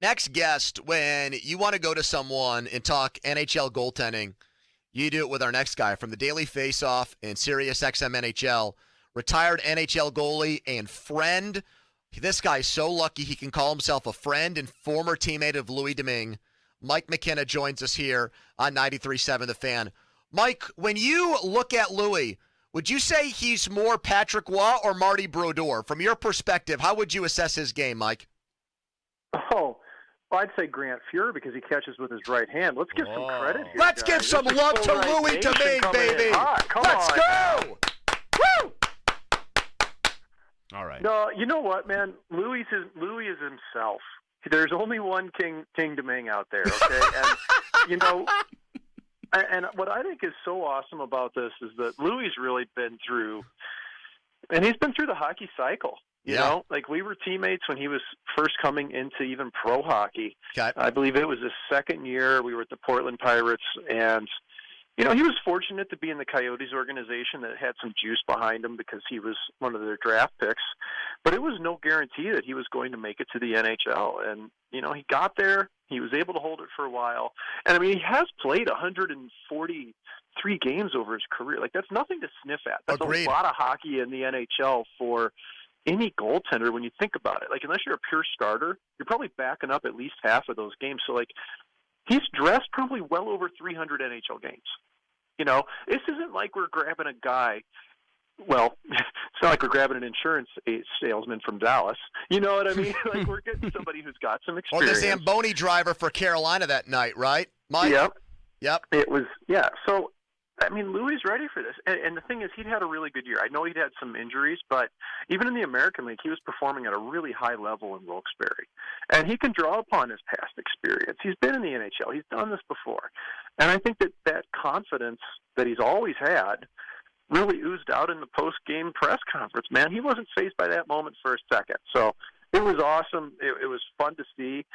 Next guest, when you want to go to someone and talk NHL goaltending, you do it with our next guy from the Daily Faceoff and Sirius XM NHL, retired NHL goalie and friend. This guy's so lucky he can call himself a friend and former teammate of Louie Domingue. Mike McKenna joins us here on 93.7 The Fan. Mike, when you look at Louie, would you say he's more Patrick Waugh or Marty Brodeur? From your perspective, how would you assess his game, Mike? Oh, well, I'd say Grant Fuhr because he catches with his right hand. Let's give some credit here. Let's guys. give some love to Louie Domingue, baby. Let's go. Woo! All right. No, you know what, man? Louis is himself. There's only one King Domingue out there, okay? And and what I think is so awesome about this is that Louis really been through, and he's been through the hockey cycle. You know, like we were teammates when he was first coming into even pro hockey. Okay. I believe it was his second year. We were at the Portland Pirates, and he was fortunate to be in the Coyotes organization that had some juice behind him because he was one of their draft picks. But it was no guarantee that he was going to make it to the NHL. And, he got there. He was able to hold it for a while. And, I mean, he has played 143 games over his career. Like, that's nothing to sniff at. That's Agreed. A lot of hockey in the NHL for any goaltender when you think about it. Like, unless you're a pure starter, you're probably backing up at least half of those games. So, like, he's dressed probably well over 300 NHL games. This isn't like we're grabbing a guy. Well, it's not like we're grabbing an insurance salesman from Dallas. You know what I mean? Like we're getting somebody who's got some Or experience. the Zamboni driver for Carolina that night, right, Mike? Yep. It was, yeah. So, I mean, Louis ready for this. And the thing is, he'd had a really good year. I know he'd had some injuries, but even in the American League, he was performing at a really high level in Wilkes-Barre. And he can draw upon his past experience. He's been in the NHL. He's done this before. And I think that confidence that he's always had really oozed out in the post-game press conference. Man, he wasn't fazed by that moment for a second. So it was awesome. It was fun to see.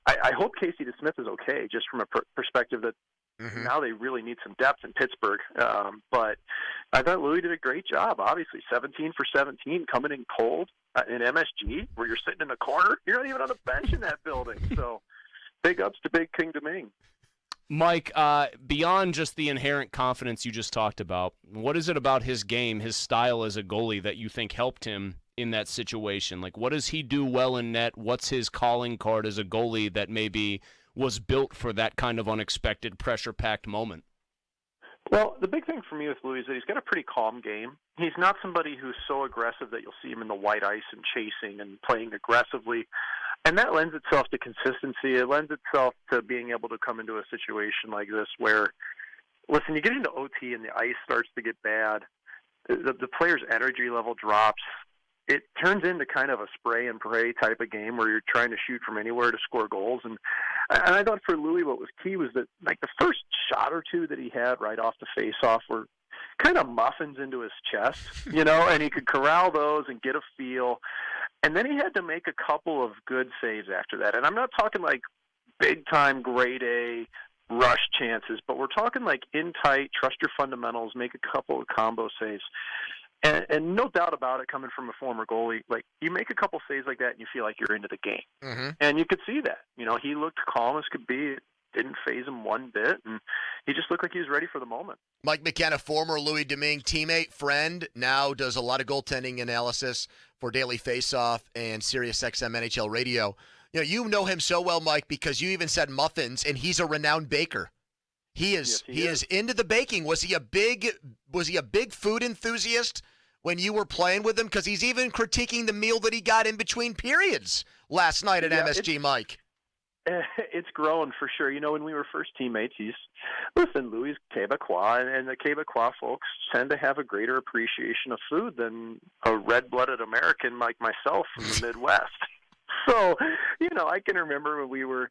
I hope Casey DeSmith is okay, just from a perspective that now they really need some depth in Pittsburgh. But I thought Louis did a great job. Obviously, 17 for 17, coming in cold in MSG, where you're sitting in a corner. You're not even on a bench in that building. So big ups to Big King Domingue. Mike, beyond just the inherent confidence you just talked about, what is it about his game, his style as a goalie that you think helped him in that situation? Like, what does he do well in net? What's his calling card as a goalie that maybe was built for that kind of unexpected pressure-packed moment? Well, the big thing for me with Louis is that he's got a pretty calm game. He's not somebody who's so aggressive that you'll see him in the white ice and chasing and playing aggressively. And that lends itself to consistency. It lends itself to being able to come into a situation like this where, listen, you get into OT and the ice starts to get bad. The player's energy level drops. It turns into kind of a spray and pray type of game where you're trying to shoot from anywhere to score goals. And I thought for Louis what was key was that, like, the first shot or two that he had right off the face-off were kind of muffins into his chest, and he could corral those and get a feel. And then he had to make a couple of good saves after that. And I'm not talking like big-time grade A rush chances, but we're talking like in tight, trust your fundamentals, make a couple of combo saves. And no doubt about it, coming from a former goalie, like you make a couple saves like that and you feel like you're into the game. Mm-hmm. And you could see that. He looked calm as could be. It didn't faze him one bit, and he just looked like he was ready for the moment. Mike McKenna, former Louie Domingue teammate, friend, now does a lot of goaltending analysis for Daily Faceoff and Sirius XM NHL Radio. You know him so well, Mike, because you even said muffins, and he's a renowned baker. He is. Yes, he is into the baking. Was he a big food enthusiast when you were playing with him? Because he's even critiquing the meal that he got in between periods last night at MSG, Mike. It's grown for sure. When we were first teammates, Louis Québécois, and the Québécois folks tend to have a greater appreciation of food than a red-blooded American like myself from the Midwest. So, I can remember when we were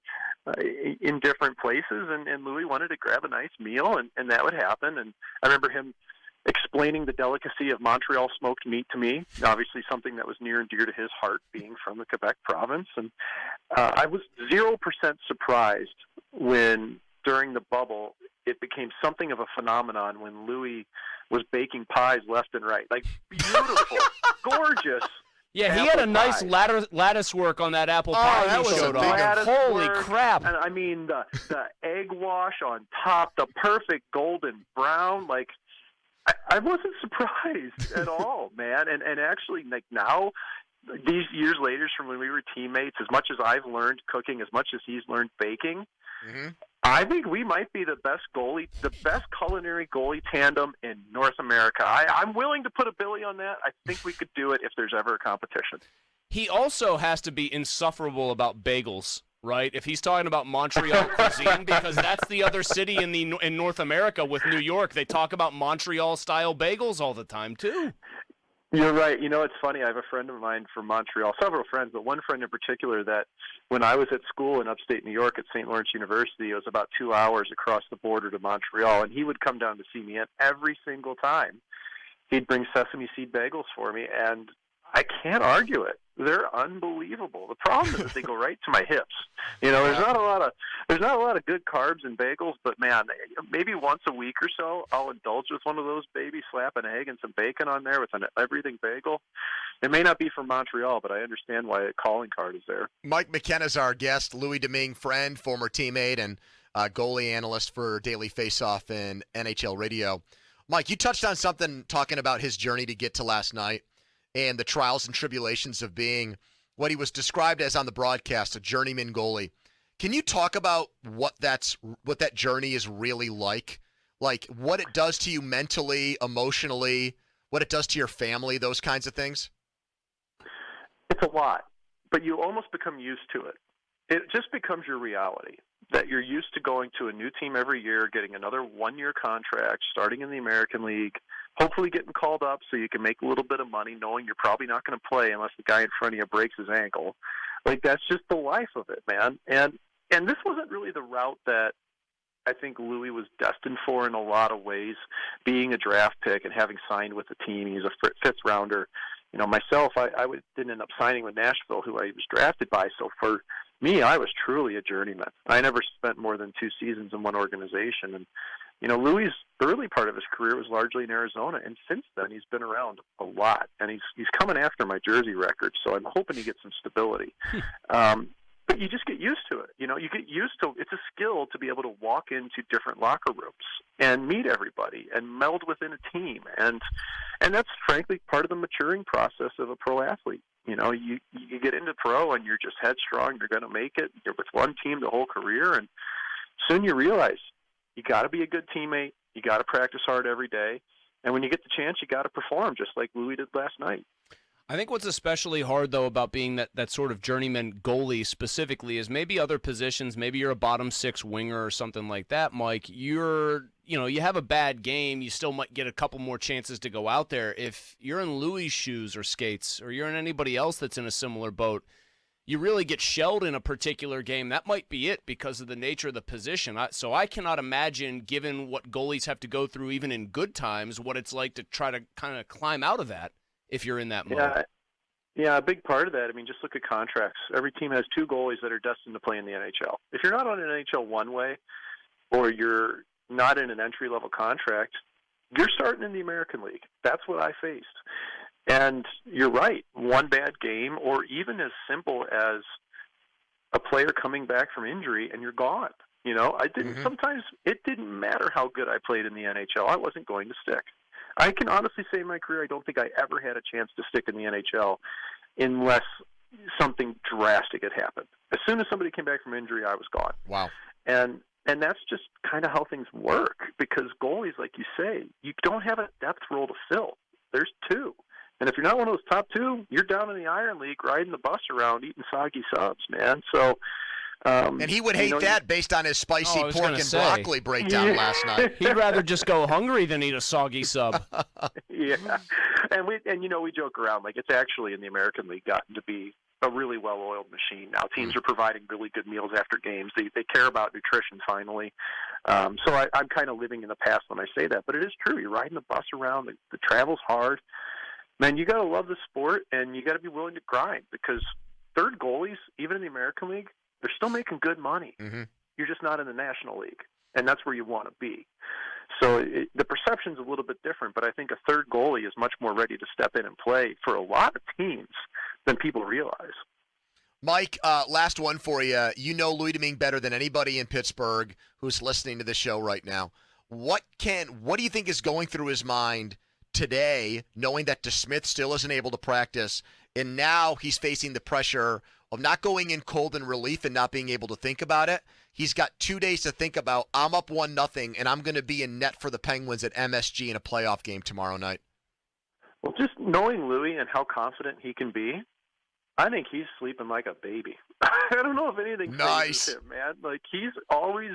in different places, and Louis wanted to grab a nice meal, and that would happen. And I remember him explaining the delicacy of Montreal smoked meat to me, obviously something that was near and dear to his heart, being from the Quebec province. And I was 0% surprised when, during the bubble, it became something of a phenomenon when Louis was baking pies left and right. Like, beautiful, gorgeous, Yeah, he had a nice lattice work on that apple pie that he was showed a off. big Holy crap. And I mean, the egg wash on top, the perfect golden brown. Like, I wasn't surprised at all, man. And actually, like now, these years later from when we were teammates, as much as I've learned cooking, as much as he's learned baking, I think we might be the best culinary goalie tandem in North America. I'm willing to put a Billy on that. I think we could do it if there's ever a competition. He also has to be insufferable about bagels, right? If he's talking about Montreal cuisine, because that's the other city in North America with New York. They talk about Montreal-style bagels all the time, too. You're right. You know, it's funny. I have a friend of mine from Montreal, several friends, but one friend in particular that when I was at school in upstate New York at St. Lawrence University, it was about 2 hours across the border to Montreal, and he would come down to see me, and every single time he'd bring sesame seed bagels for me, and I can't argue it. They're unbelievable. The problem is that they go right to my hips. You know, there's not a lot of good carbs in bagels, but man, maybe once a week or so, I'll indulge with one of those, baby, slap an egg and some bacon on there with an everything bagel. It may not be from Montreal, but I understand why a calling card is there. Mike McKenna's our guest, Louie Domingue, friend, former teammate, and goalie analyst for Daily Faceoff and NHL Radio. Mike, you touched on something talking about his journey to get to last night and the trials and tribulations of being what he was described as on the broadcast, a journeyman goalie. Can you talk about what that journey is really like what it does to you mentally, emotionally, what it does to your family, those kinds of things? It's a lot, but you almost become used to it. It just becomes your reality that you're used to going to a new team every year, getting another one-year contract, starting in the American League, hopefully getting called up so you can make a little bit of money knowing you're probably not going to play unless the guy in front of you breaks his ankle. Like, that's just the life of it, man. And this wasn't really the route that I think Louie was destined for in a lot of ways, being a draft pick and having signed with the team. He's a fifth rounder. You know, myself, I didn't end up signing with Nashville, who I was drafted by. So for me, I was truly a journeyman. I never spent more than 2 seasons in one organization. And, you know, Louie's early part of his career was largely in Arizona. And since then, he's been around a lot. And he's coming after my jersey record. So I'm hoping to get some stability. But you just get used to it. You know, you get used to it's a skill to be able to walk into different locker rooms and meet everybody and meld within a team. And that's frankly part of the maturing process of a pro athlete. You know, you get into pro and you're just headstrong. You're going to make it. You're with one team the whole career. And soon you realize you got to be a good teammate. You got to practice hard every day. And when you get the chance, you got to perform just like Louie did last night. I think what's especially hard, though, about being that sort of journeyman goalie specifically is maybe other positions. Maybe you're a bottom six winger or something like that, Mike. You have a bad game. You still might get a couple more chances to go out there. If you're in Louie's shoes or skates, or you're in anybody else that's in a similar boat, you really get shelled in a particular game. That might be it because of the nature of the position. So I cannot imagine, given what goalies have to go through even in good times, what it's like to try to kind of climb out of that. If you're in that mode. Yeah, a big part of that, I mean, just look at contracts. Every team has 2 goalies that are destined to play in the NHL. If you're not on an NHL one-way or you're not in an entry-level contract, you're starting in the American League. That's what I faced. And you're right, one bad game or even as simple as a player coming back from injury and you're gone. You know, sometimes it didn't matter how good I played in the NHL. I wasn't going to stick. I can honestly say in my career, I don't think I ever had a chance to stick in the NHL unless something drastic had happened. As soon as somebody came back from injury, I was gone. Wow. And that's just kind of how things work because goalies, like you say, you don't have a depth role to fill. There's 2. And if you're not one of those top 2, you're down in the Iron League riding the bus around eating soggy subs, man. So and he would hate that based on his spicy pork and broccoli breakdown last night. He'd rather just go hungry than eat a soggy sub. Yeah, and we joke around like it's actually in the American League gotten to be a really well-oiled machine now. Teams are providing really good meals after games. They care about nutrition finally. So I'm kind of living in the past when I say that, but it is true. You're riding the bus around. The travel's hard. Man, you got to love the sport and you got to be willing to grind because third goalies, even in the American League, they're still making good money. Mm-hmm. You're just not in the National League, and that's where you want to be. So the perception's a little bit different, but I think a third goalie is much more ready to step in and play for a lot of teams than people realize. Mike, last one for you. You know Louie Domingue better than anybody in Pittsburgh who's listening to this show right now. What do you think is going through his mind today, knowing that DeSmith still isn't able to practice, and now he's facing the pressure of not going in cold in relief and not being able to think about it? He's got 2 days to think about, I'm up 1-0, and I'm going to be in net for the Penguins at MSG in a playoff game tomorrow night. Well, just knowing Louie and how confident he can be, I think he's sleeping like a baby. I don't know if anything nice. phases him, man. Like, he's always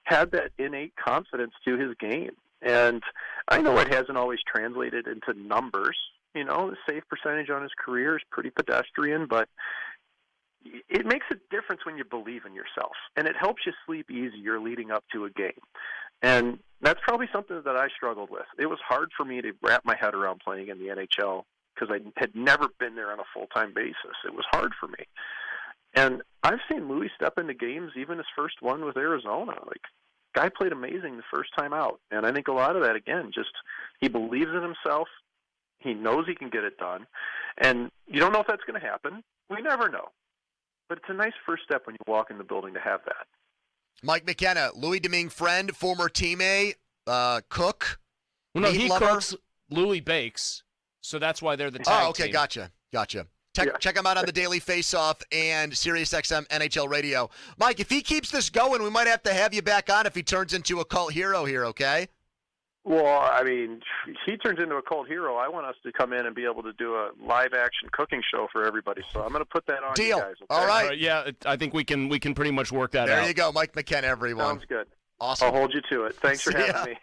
had that innate confidence to his game. And I know it hasn't always translated into numbers. You know, the save percentage on his career is pretty pedestrian, but it makes a difference when you believe in yourself. And it helps you sleep easier leading up to a game. And that's probably something that I struggled with. It was hard for me to wrap my head around playing in the NHL because I had never been there on a full-time basis. It was hard for me. And I've seen Louie step into games, even his first one with Arizona. Like, guy played amazing the first time out. And I think a lot of that, again, just he believes in himself. He knows he can get it done. And you don't know if that's going to happen. We never know. But it's a nice first step when you walk in the building to have that. Mike McKenna, Louie Domingue friend, former teammate, cook. Well, no, he lover. cooks, Louie bakes, so that's why they're the tag Oh, okay, team. gotcha. Yeah. Check him out on the Daily Faceoff and SiriusXM NHL Radio. Mike, if he keeps this going, we might have to have you back on if he turns into a cult hero here, okay? Well, I mean, if he turns into a cult hero, I want us to come in and be able to do a live-action cooking show for everybody. So I'm going to put that on Deal. you guys. Okay? All right. Yeah, I think we can pretty much work that out. There you go, Mike McKenna, everyone. Sounds good. Awesome. I'll hold you to it. Thanks for See ya. having me.